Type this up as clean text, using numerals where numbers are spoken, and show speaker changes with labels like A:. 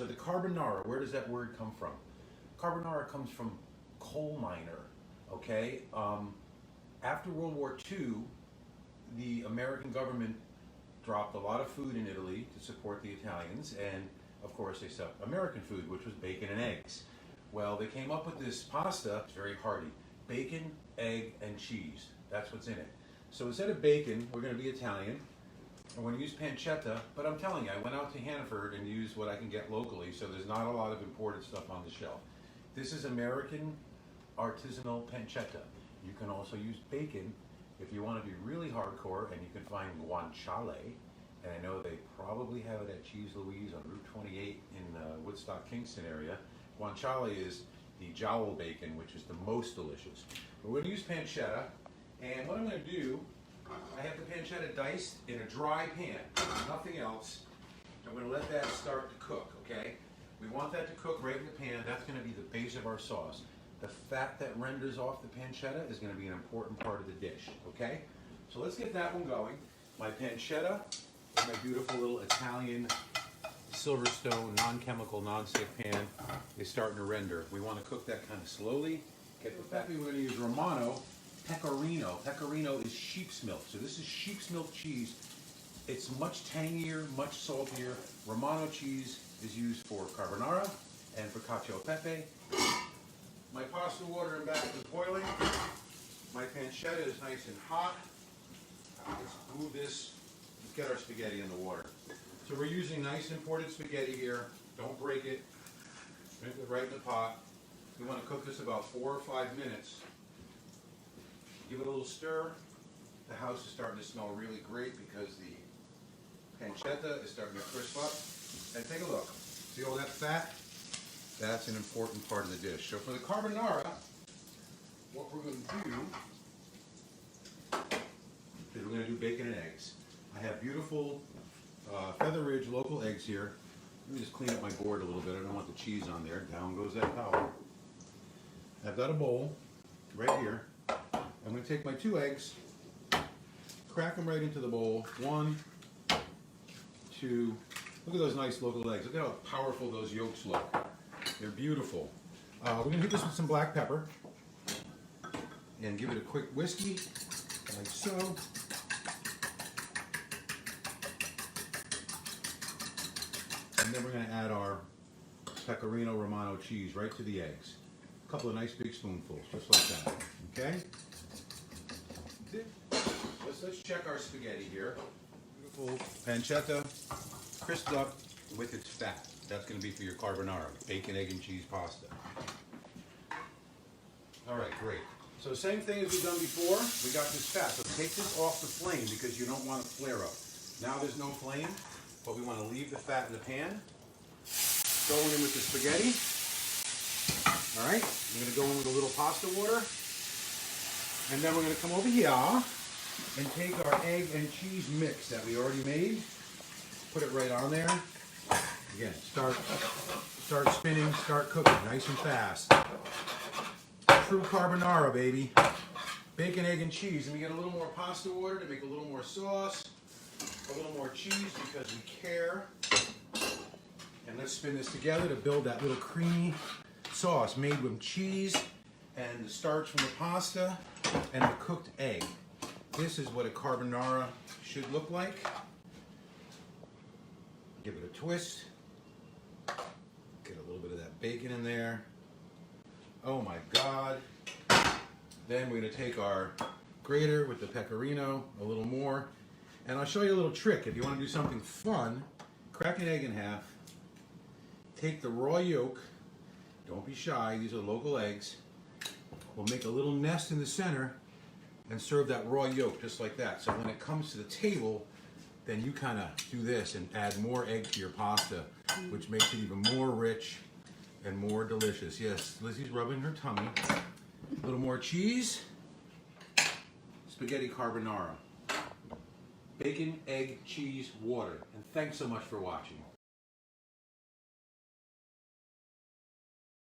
A: So the carbonara, where does that word come from? Carbonara comes from coal miner, okay? After World War II, the American government dropped a lot of food in Italy to support the Italians, and of course they stuck American food, which was bacon and eggs. Well, they came up with this pasta, it's very hearty, bacon, egg, and cheese. That's what's in it. So instead of bacon, we're gonna be Italian. I'm gonna use pancetta, but I'm telling you, I went out to Hannaford and used what I can get locally, so there's not a lot of imported stuff on the shelf. This is American artisanal pancetta. You can also use bacon if you want to be really hardcore, and you can find guanciale, and I know they probably have it at Cheese Louise on Route 28 in Woodstock, Kingston area. Guanciale is the jowl bacon, which is the most delicious. We're going to use pancetta, and what I'm going to do, I have the pancetta diced in a dry pan, nothing else. I'm going to let that start to cook, okay? We want that to cook right in the pan. That's going to be the base of our sauce. The fat that renders off the pancetta is going to be an important part of the dish, okay? So let's get that one going. My pancetta, my beautiful little Italian Silverstone non-chemical non-stick pan is starting to render. We want to cook that kind of slowly. Get the fat. We're going to use Romano Pecorino. Pecorino is sheep's milk. So this is sheep's milk cheese. It's much tangier, much saltier. Romano cheese is used for carbonara and for cacio e pepe. My pasta water in back is boiling. My pancetta is nice and hot. Let's move this. Let's get our spaghetti in the water. So we're using nice imported spaghetti here. Don't break it. Put it right in the pot. We want to cook this about 4 or 5 minutes. Give it a little stir. The house is starting to smell really great because the pancetta is starting to crisp up. And take a look. See all that fat? That's an important part of the dish. So for the carbonara, what we're going to do is we're going to do bacon and eggs. I have beautiful Feather Ridge local eggs here. Let me just clean up my board a little bit. I don't want the cheese on there. Down goes that towel. I've got a bowl right here. I'm going to take my 2 eggs, crack them right into the bowl. 1, 2. Look at those nice local eggs. Look at how powerful those yolks look. They're beautiful. We're going to hit this with some black pepper and give it a quick whiskey, like so. And then we're going to add our Pecorino Romano cheese right to the eggs. A couple of nice big spoonfuls, just like that. Okay? Let's check our spaghetti here. Beautiful pancetta, crisped up with its fat. That's going to be for your carbonara, bacon, egg, and cheese pasta. All right, great. So same thing as we've done before. We got this fat. So take this off the flame because you don't want to flare up. Now there's no flame, but we want to leave the fat in the pan. Go in with the spaghetti. All right, I'm going to go in with a little pasta water. And then we're going to come over here and take our egg and cheese mix that we already made. Put it right on there. Again, start spinning, start cooking, nice and fast. True carbonara, baby. Bacon, egg, and cheese. And we get a little more pasta water to make a little more sauce, a little more cheese because we care. And let's spin this together to build that little creamy sauce made with cheese and the starch from the pasta and the cooked egg. This is what a carbonara should look like. Give it a twist. Get a little bit of that bacon in there. Oh my God. Then we're going to take our grater with the pecorino, a little more. And I'll show you a little trick. If you want to do something fun, crack an egg in half. Take the raw yolk. Don't be shy. These are local eggs. We'll make a little nest in the center and serve that raw yolk just like that. So when it comes to the table, then you kind of do this and add more egg to your pasta, which makes it even more rich and more delicious. Yes, Lizzie's rubbing her tummy. A little more cheese. Spaghetti carbonara. Bacon, egg, cheese, water. And thanks so much for watching.